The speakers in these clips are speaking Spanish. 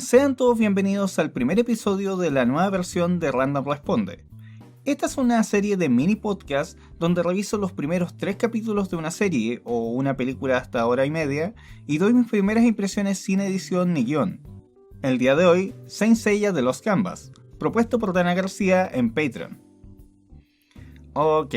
Sean todos bienvenidos al primer episodio de la nueva versión de Random Responde. Esta es una serie de mini podcast donde reviso los primeros 3 capítulos de una serie o una película hasta hora y media y doy mis primeras impresiones sin edición ni guión. El día de hoy, Saint Seiya de los Canvas, propuesto por Dana García en Patreon. Ok.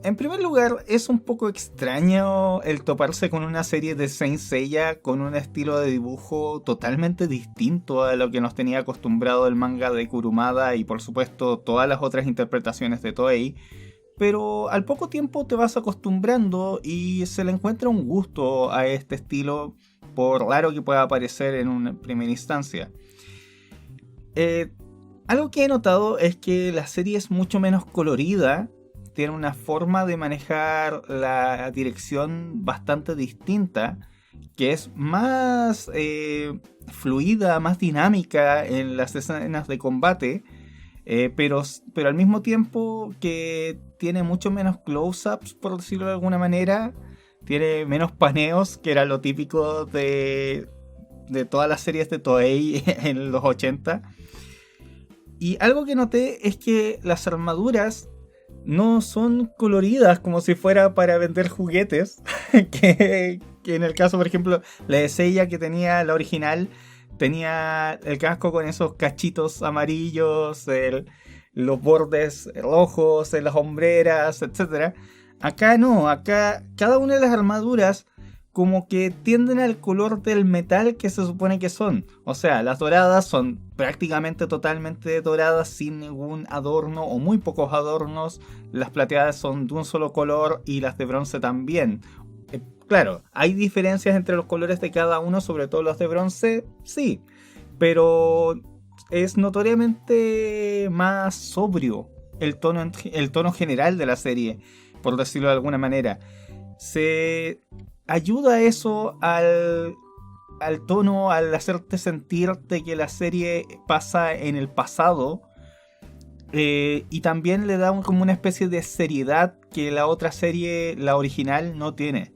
En primer lugar, es un poco extraño el toparse con una serie de Saint Seiya con un estilo de dibujo totalmente distinto a lo que nos tenía acostumbrado el manga de Kurumada y por supuesto todas las otras interpretaciones de Toei, pero al poco tiempo te vas acostumbrando y se le encuentra un gusto a este estilo, por raro que pueda parecer en una primera instancia. Algo que he notado es que la serie es mucho menos colorida. Tiene una forma de manejar la dirección bastante distinta, que es más fluida, más dinámica en las escenas de combate, pero al mismo tiempo que tiene mucho menos close-ups, por decirlo de alguna manera. Tiene menos paneos, que era lo típico de todas las series de Toei en los 80. Y algo que noté es que las armaduras no son coloridas como si fuera para vender juguetes. que en el caso, por ejemplo, la de Seiya que tenía la original, tenía el casco con esos cachitos amarillos, los bordes rojos, las hombreras, etc. Acá no, acá cada una de las armaduras como que tienden al color del metal que se supone que son. O sea, las doradas son prácticamente totalmente doradas sin ningún adorno o muy pocos adornos. Las plateadas son de un solo color y las de bronce también. Claro, hay diferencias entre los colores de cada uno, sobre todo los de bronce, sí. Pero es notoriamente más sobrio el tono general de la serie, por decirlo de alguna manera. Se ayuda eso al tono, al hacerte sentirte que la serie pasa en el pasado, y también le da como una especie de seriedad que la otra serie, la original, no tiene.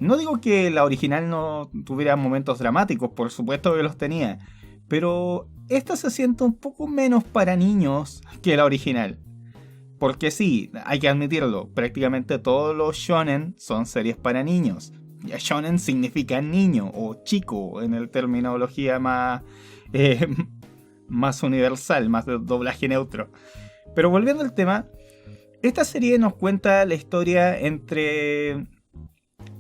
No digo que la original no tuviera momentos dramáticos, por supuesto que los tenía, pero esta se siente un poco menos para niños que la original. Porque sí, hay que admitirlo, prácticamente todos los shonen son series para niños. Shonen significa niño o chico en el terminología más universal, más de doblaje neutro. Pero volviendo al tema, esta serie nos cuenta la historia entre,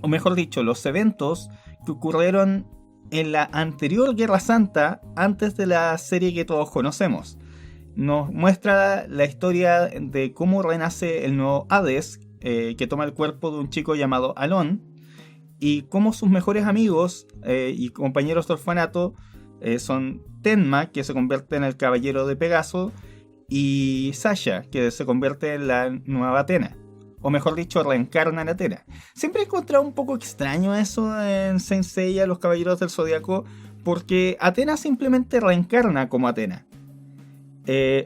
o mejor dicho, los eventos que ocurrieron en la anterior Guerra Santa, antes de la serie que todos conocemos. Nos muestra la historia de cómo renace el nuevo Hades, que toma el cuerpo de un chico llamado Alon, y cómo sus mejores amigos y compañeros de orfanato son Tenma, que se convierte en el caballero de Pegaso, y Sasha, que se convierte en la nueva Athena, o mejor dicho, reencarna en Athena. Siempre he encontrado un poco extraño eso en Saint Seiya, los caballeros del Zodiaco, porque Athena simplemente reencarna como Athena.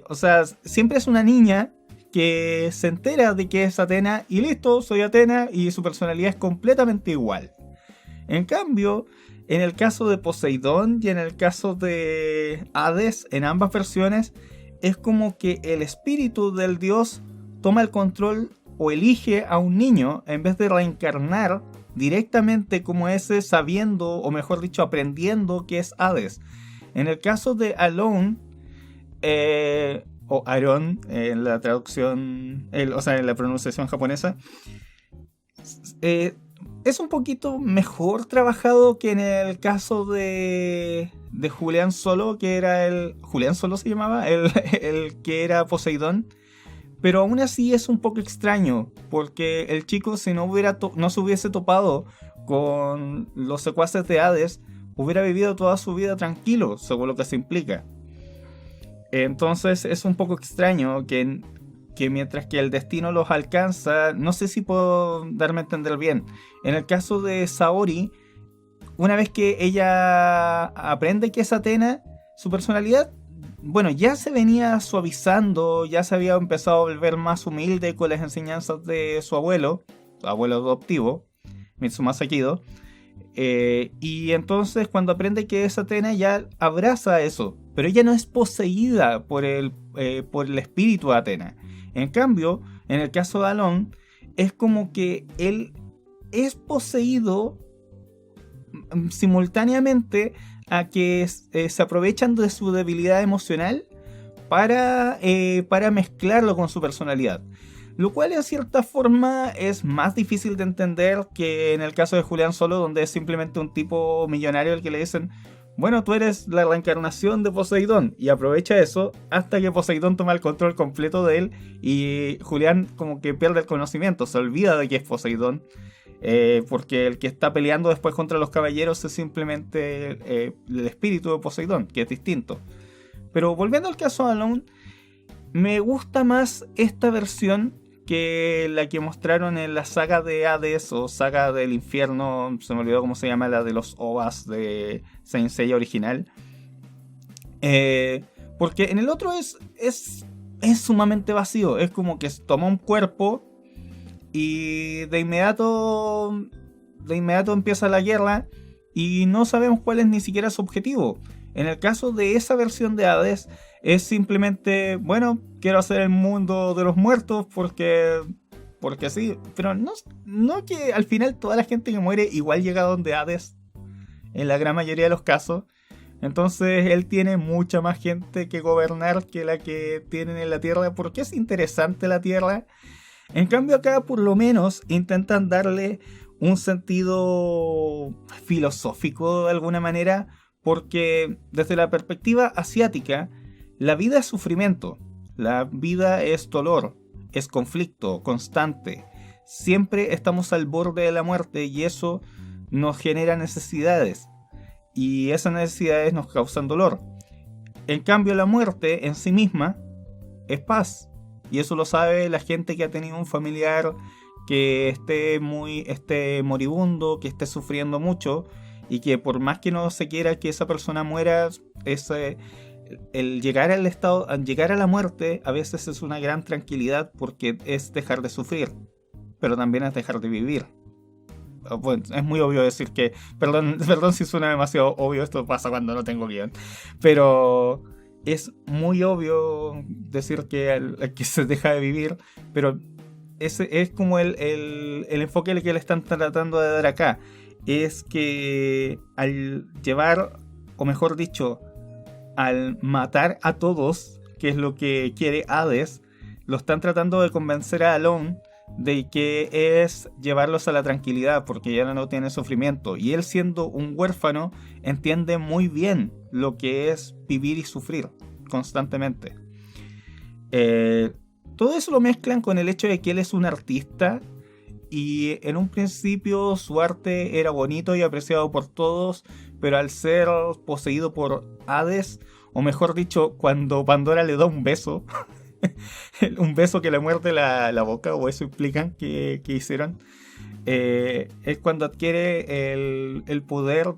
O sea, siempre es una niña que se entera de que es Athena y listo, soy Athena, y su personalidad es completamente igual. En cambio, en el caso de Poseidón y en el caso de Hades, en ambas versiones, es como que el espíritu del dios toma el control o elige a un niño en vez de reencarnar directamente como ese, sabiendo, o mejor dicho, aprendiendo que es Hades. En el caso de Alone, o Aaron en la traducción, o sea, en la pronunciación japonesa, es un poquito mejor trabajado que en el caso de Julián Solo, que era Julián Solo se llamaba, el que era Poseidón. Pero aún así es un poco extraño, porque el chico, si no se hubiese topado con los secuaces de Hades, hubiera vivido toda su vida tranquilo, según lo que se implica. Entonces es un poco extraño que mientras que el destino los alcanza, no sé si puedo darme a entender bien. En el caso de Saori, una vez que ella aprende que es Athena, su personalidad, bueno, ya se venía suavizando, ya se había empezado a volver más humilde con las enseñanzas de su abuelo adoptivo, Mitsumasa Kido. Y entonces cuando aprende que es Atena ya abraza eso, pero ella no es poseída por el espíritu de Atena. En cambio, en el caso de Alon, es como que él es poseído simultáneamente a que se aprovechan de su debilidad emocional para mezclarlo con su personalidad. Lo cual en cierta forma es más difícil de entender que en el caso de Julián Solo, donde es simplemente un tipo millonario al que le dicen: bueno, tú eres la reencarnación de Poseidón, y aprovecha eso hasta que Poseidón toma el control completo de él y Julián como que pierde el conocimiento, se olvida de que es Poseidón, porque el que está peleando después contra los caballeros es simplemente el espíritu de Poseidón, que es distinto. Pero volviendo al caso de Alone, me gusta más esta versión que la que mostraron en la saga de Hades o saga del infierno, se me olvidó cómo se llama, la de los OVAs de Saint Seiya original. Porque en el otro es sumamente vacío, es como que toma un cuerpo y de inmediato empieza la guerra y no sabemos cuál es ni siquiera su objetivo. En el caso de esa versión de Hades, es simplemente, bueno, quiero hacer el mundo de los muertos porque sí, pero no que al final toda la gente que muere igual llega a donde Hades, en la gran mayoría de los casos. Entonces él tiene mucha más gente que gobernar que la que tienen en la Tierra, porque es interesante la Tierra. En cambio acá por lo menos intentan darle un sentido filosófico de alguna manera, porque desde la perspectiva asiática, la vida es sufrimiento, la vida es dolor, es conflicto constante. Siempre estamos al borde de la muerte y eso nos genera necesidades. Y esas necesidades nos causan dolor. En cambio, la muerte en sí misma es paz. Y eso lo sabe la gente que ha tenido un familiar que esté moribundo, que esté sufriendo mucho, y que por más que no se quiera que esa persona muera, el llegar a la muerte a veces es una gran tranquilidad, porque es dejar de sufrir, pero también es dejar de vivir. Bueno, es muy obvio decir que, perdón si suena demasiado obvio, esto pasa cuando no tengo guión, pero es muy obvio decir que se deja de vivir, pero ese es como el enfoque que le están tratando de dar acá. Es que al llevar, o mejor dicho, al matar a todos, que es lo que quiere Hades, lo están tratando de convencer a Alone de que es llevarlos a la tranquilidad, porque ya no tiene sufrimiento. Y él, siendo un huérfano, entiende muy bien lo que es vivir y sufrir constantemente. Todo eso lo mezclan con el hecho de que él es un artista, y en un principio su arte era bonito y apreciado por todos, pero al ser poseído por Hades, o mejor dicho, cuando Pandora le da un beso, un beso que le muerde la boca, o eso implican que hicieron, es cuando adquiere el poder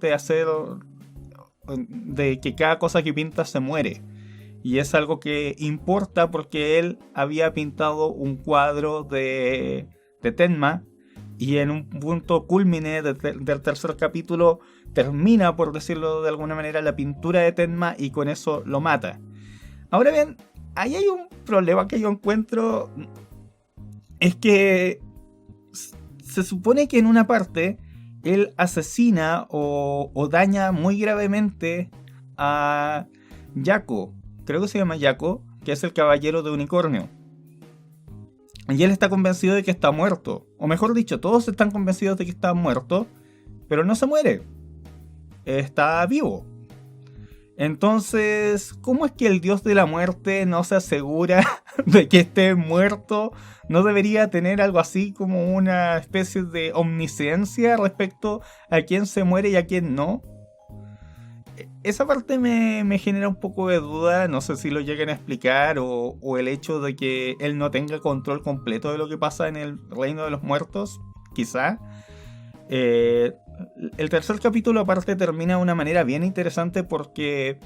de que cada cosa que pinta se muere. Y es algo que importa porque él había pintado un cuadro de Tenma, y en un punto cúlmine del tercer capítulo termina, por decirlo de alguna manera, la pintura de Tenma, y con eso lo mata. Ahora bien, ahí hay un problema que yo encuentro, es que se supone que en una parte él asesina o daña muy gravemente a Yako, creo que se llama Yako, que es el caballero de unicornio. Y él está convencido de que está muerto. O mejor dicho, todos están convencidos de que está muerto, pero no se muere. Está vivo. Entonces, ¿cómo es que el dios de la muerte no se asegura de que esté muerto? ¿No debería tener algo así como una especie de omnisciencia respecto a quién se muere y a quién no? Esa parte me genera un poco de duda, no sé si lo lleguen a explicar, o el hecho de que él no tenga control completo de lo que pasa en el reino de los muertos, quizá. El tercer capítulo aparte termina de una manera bien interesante porque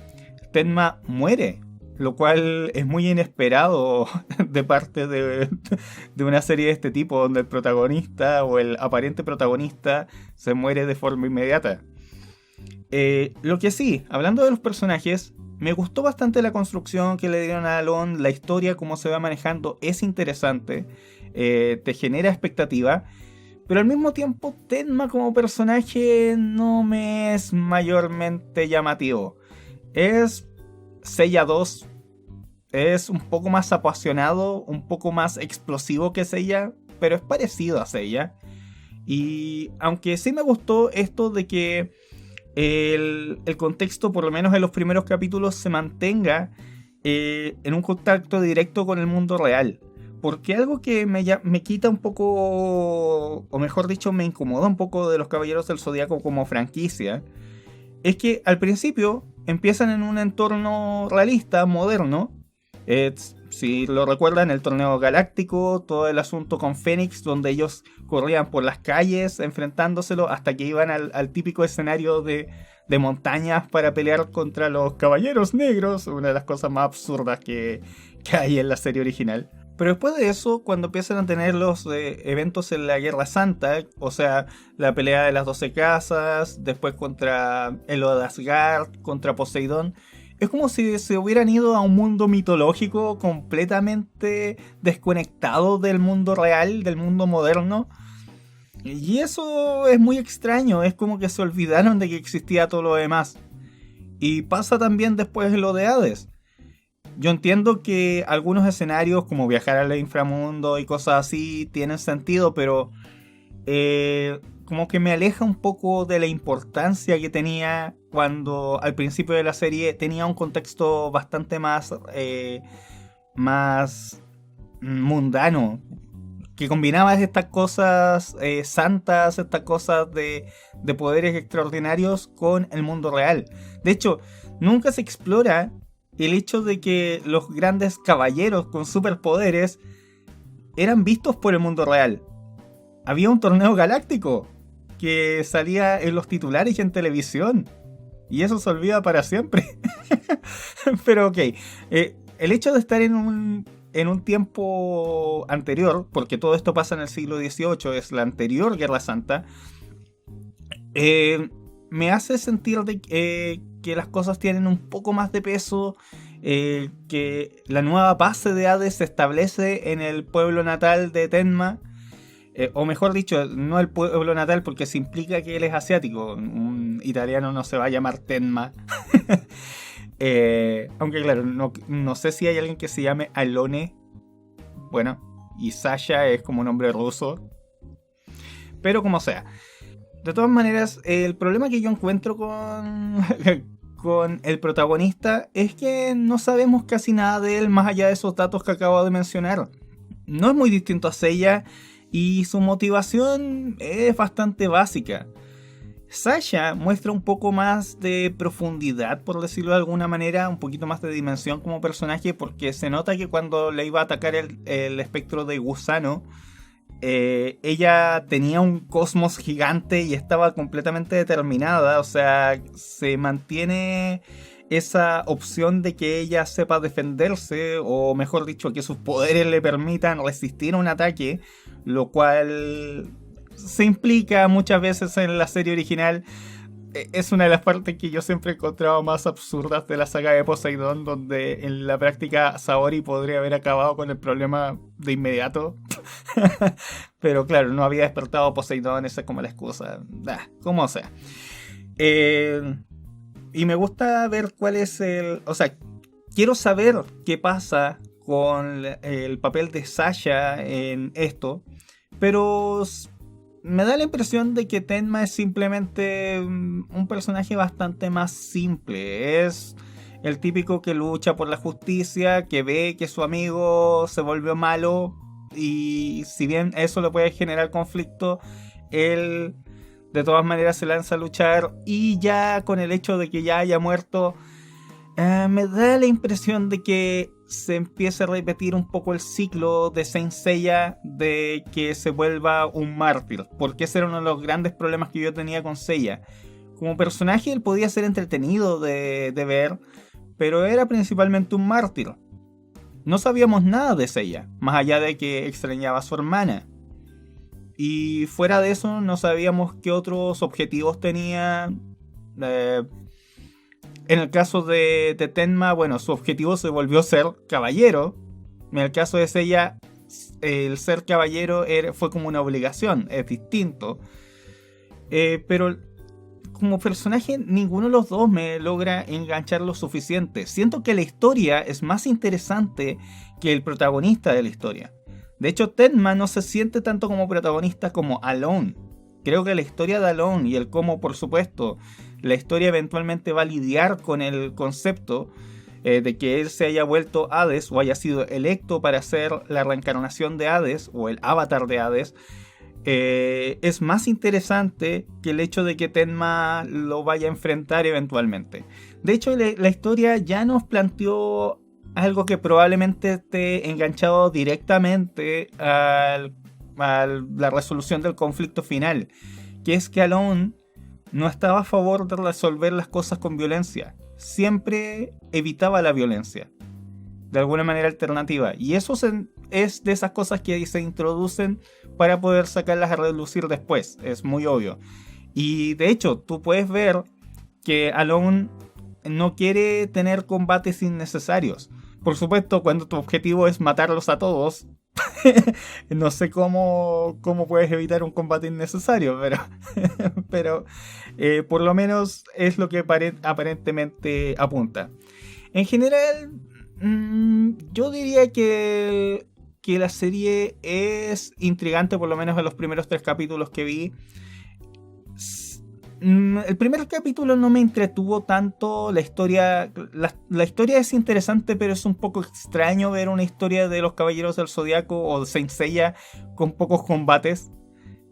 Tenma muere lo cual es muy inesperado de parte de una serie de este tipo, donde el protagonista o el aparente protagonista se muere de forma inmediata. Lo que sí, hablando de los personajes, me gustó bastante la construcción que le dieron a Alon, la historia, cómo se va manejando, es interesante, te genera expectativa, pero al mismo tiempo Tenma como personaje no me es mayormente llamativo. Es Seiya 2, es un poco más apasionado, un poco más explosivo que Seiya, pero es parecido a Seiya. Y aunque sí me gustó esto de que el contexto, por lo menos en los primeros capítulos, se mantenga en un contacto directo con el mundo real. Porque algo que me quita un poco, o mejor dicho, me incomoda un poco de los Caballeros del Zodiaco como franquicia, es que al principio empiezan en un entorno realista, moderno. Si lo recuerdan, el torneo galáctico, todo el asunto con Fénix, donde ellos corrían por las calles enfrentándoselo hasta que iban al típico escenario de montañas para pelear contra los Caballeros Negros, una de las cosas más absurdas que hay en la serie original. Pero después de eso, cuando empiezan a tener los eventos en la Guerra Santa, o sea, la pelea de las 12 casas, después contra el de Asgard, contra Poseidón, es como si se hubieran ido a un mundo mitológico completamente desconectado del mundo real, del mundo moderno. Y eso es muy extraño, es como que se olvidaron de que existía todo lo demás. Y pasa también después en lo de Hades. Yo entiendo que algunos escenarios como viajar al inframundo y cosas así tienen sentido, pero como que me aleja un poco de la importancia que tenía cuando al principio de la serie tenía un contexto bastante más mundano, que combinaba estas cosas santas, estas cosas de poderes extraordinarios con el mundo real. De hecho, nunca se explora el hecho de que los grandes caballeros con superpoderes eran vistos por el mundo real. Había un torneo galáctico que salía en los titulares y en televisión. Y eso se olvida para siempre. Pero ok, el hecho de estar en un tiempo anterior, porque todo esto pasa en el siglo XVIII, es la anterior Guerra Santa, me hace sentir que las cosas tienen un poco más de peso, que la nueva base de Hades se establece en el pueblo natal de Tenma, o mejor dicho, no el pueblo natal porque se implica que él es asiático, un italiano no se va a llamar Tenma. Aunque claro, no sé si hay alguien que se llame Alone, bueno, y Sasha es como un nombre ruso, pero como sea. De todas maneras, el problema que yo encuentro con el protagonista es que no sabemos casi nada de él más allá de esos datos que acabo de mencionar. No es muy distinto a Seiya y su motivación es bastante básica. Sasha muestra un poco más de profundidad, por decirlo de alguna manera, un poquito más de dimensión como personaje, porque se nota que cuando le iba a atacar el espectro de gusano, ella tenía un cosmos gigante y estaba completamente determinada. O sea, se mantiene esa opción de que ella sepa defenderse, o mejor dicho, que sus poderes le permitan resistir a un ataque, lo cual se implica muchas veces en la serie original. Es una de las partes que yo siempre he encontrado más absurdas de la saga de Poseidón, donde en la práctica Saori podría haber acabado con el problema de inmediato. Pero claro, no había despertado Poseidón, esa es como la excusa. Como sea. Y me gusta ver cuál es el... O sea, quiero saber qué pasa con el papel de Sasha en esto, pero me da la impresión de que Tenma es simplemente un personaje bastante más simple. Es el típico que lucha por la justicia, que ve que su amigo se volvió malo, y si bien eso le puede generar conflicto, él de todas maneras se lanza a luchar, y ya con el hecho de que ya haya muerto, me da la impresión de que se empieza a repetir un poco el ciclo de Saint Seiya, de que se vuelva un mártir, porque ese era uno de los grandes problemas que yo tenía con Seiya. Como personaje él podía ser entretenido de ver, pero era principalmente un mártir. No sabíamos nada de Seiya, más allá de que extrañaba a su hermana. Y fuera de eso, no sabíamos qué otros objetivos tenía. En el caso de Tenma, bueno, su objetivo se volvió ser caballero. En el caso de Seiya, el ser caballero fue como una obligación, es distinto. Pero como personaje, ninguno de los dos me logra enganchar lo suficiente. Siento que la historia es más interesante que el protagonista de la historia. De hecho, Tenma no se siente tanto como protagonista como Alone. Creo que la historia de Alone y el cómo, por supuesto, la historia eventualmente va a lidiar con el concepto de que él se haya vuelto Hades o haya sido electo para ser la reencarnación de Hades o el avatar de Hades, es más interesante que el hecho de que Tenma lo vaya a enfrentar eventualmente. De hecho, la historia ya nos planteó algo que probablemente esté enganchado directamente a la resolución del conflicto final, que es que Alone no estaba a favor de resolver las cosas con violencia, siempre evitaba la violencia de alguna manera alternativa, y eso es de esas cosas que se introducen para poder sacarlas a relucir después, es muy obvio. Y de hecho, tú puedes ver que Alone no quiere tener combates innecesarios. Por supuesto, cuando tu objetivo es matarlos a todos, no sé cómo puedes evitar un combate innecesario, pero por lo menos es lo que aparentemente apunta. En general, yo diría que la serie es intrigante, por lo menos en los primeros 3 capítulos que vi. El primer capítulo no me entretuvo tanto. La historia es interesante, pero es un poco extraño ver una historia de los Caballeros del Zodiaco o de Saint Seiya con pocos combates.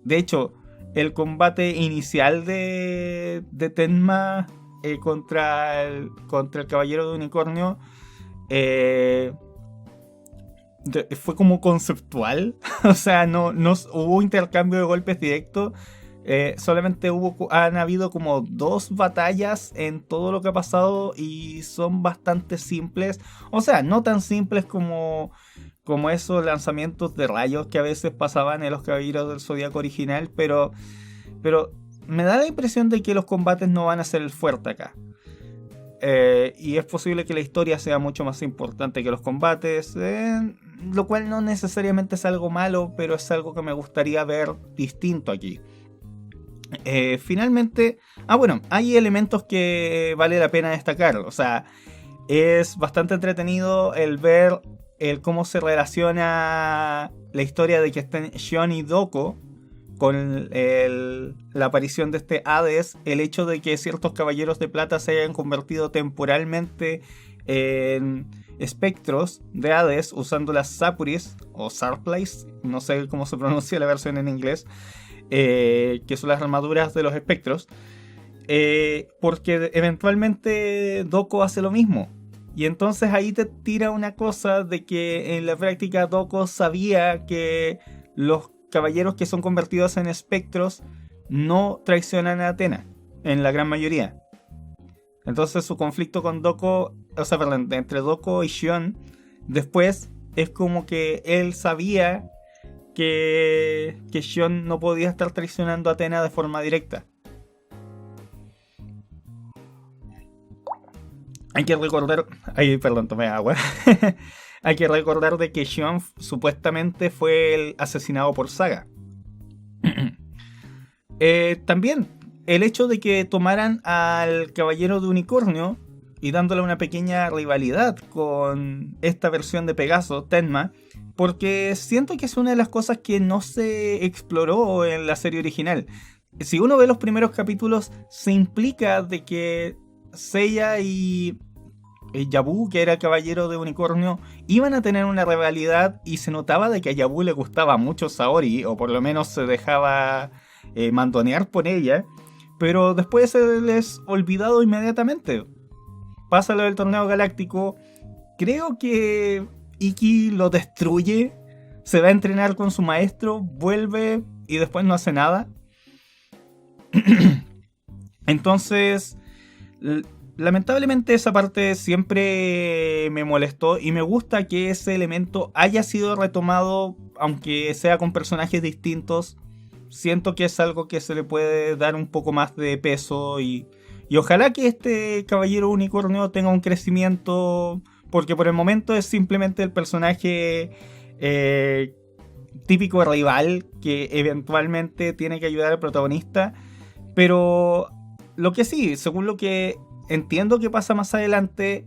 De hecho, el combate inicial de Tenma contra el Caballero de Unicornio fue como conceptual. O sea, no hubo intercambio de golpes directos. Solamente han habido como 2 batallas en todo lo que ha pasado y son bastante simples. O sea, no tan simples como esos lanzamientos de rayos que a veces pasaban en los Caballeros del Zodiaco original, pero me da la impresión de que los combates no van a ser el fuerte acá. Y es posible que la historia sea mucho más importante que los combates, lo cual no necesariamente es algo malo, pero es algo que me gustaría ver distinto aquí. Finalmente, bueno, hay elementos que vale la pena destacar. O sea, es bastante entretenido el ver cómo se relaciona la historia de que estén Shion y Doko con la aparición de este Hades, el hecho de que ciertos caballeros de plata se hayan convertido temporalmente en espectros de Hades usando las Sapuris o Sarplace, no sé cómo se pronuncia la versión en inglés, que son las armaduras de los espectros, porque eventualmente Doko hace lo mismo. Y entonces ahí te tira una cosa de que en la práctica Doko sabía que los caballeros que son convertidos en espectros no traicionan a Athena, en la gran mayoría. Entonces su conflicto con Doko, entre Doko y Shion, después es como que él sabía que Shion no podía estar traicionando a Athena de forma directa. Hay que recordar... tomé agua. Hay que recordar de que Shion supuestamente fue asesinado por Saga. También el hecho de que tomaran al Caballero de Unicornio y dándole una pequeña rivalidad con esta versión de Pegaso, Tenma, porque siento que es una de las cosas que no se exploró en la serie original. Si uno ve los primeros capítulos, se implica de que Seiya y Yabu, que era el Caballero de Unicornio, iban a tener una rivalidad, y se notaba de que a Yabu le gustaba mucho Saori, o por lo menos se dejaba mandonear por ella, pero después se les olvidado inmediatamente. Pasa lo del torneo galáctico, creo que Iki lo destruye, se va a entrenar con su maestro, vuelve y después no hace nada. Entonces lamentablemente esa parte siempre me molestó y me gusta que ese elemento haya sido retomado, aunque sea con personajes distintos. Siento que es algo que se le puede dar un poco más de peso y ojalá que este Caballero Unicornio tenga un crecimiento, porque por el momento es simplemente el personaje típico rival que eventualmente tiene que ayudar al protagonista. Pero lo que sí, según lo que entiendo que pasa más adelante,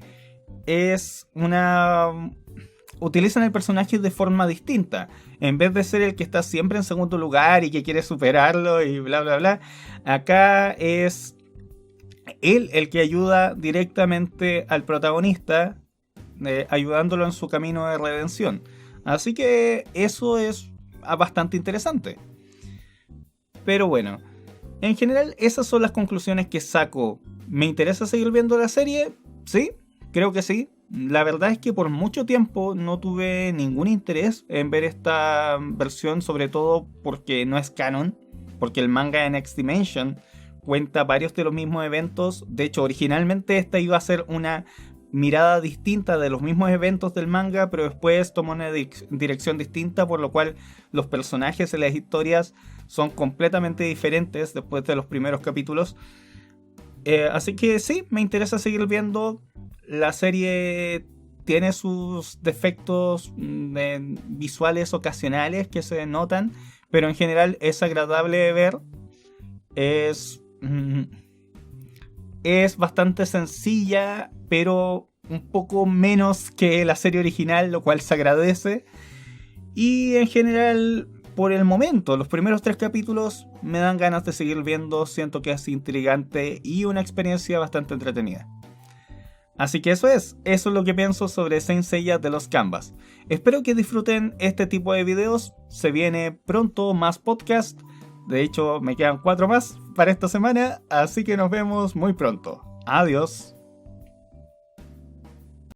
es una... utilizan el personaje de forma distinta. En vez de ser el que está siempre en segundo lugar y que quiere superarlo y bla bla bla, acá es él el que ayuda directamente al protagonista, ayudándolo en su camino de redención. Así que eso es bastante interesante. Pero bueno, en general esas son las conclusiones que saco. ¿Me interesa seguir viendo la serie? Sí, creo que sí. La verdad es que por mucho tiempo no tuve ningún interés en ver esta versión, sobre todo porque no es canon, porque el manga de Next Dimension cuenta varios de los mismos eventos. De hecho, originalmente esta iba a ser una mirada distinta de los mismos eventos del manga, pero después tomó una dirección distinta, por lo cual los personajes en las historias son completamente diferentes después de los primeros capítulos. Así que sí, me interesa seguir viendo. La serie tiene sus defectos visuales ocasionales que se notan, pero en general es agradable de ver. Es bastante sencilla, pero un poco menos que la serie original, lo cual se agradece. Y en general, por el momento, los primeros 3 capítulos me dan ganas de seguir viendo. Siento que es intrigante y una experiencia bastante entretenida. Así que eso es lo que pienso sobre Saint Seiya The Lost Canvas. Espero que disfruten este tipo de videos. Se viene pronto más podcast. De hecho, me quedan 4 más para esta semana, así que nos vemos muy pronto. Adiós.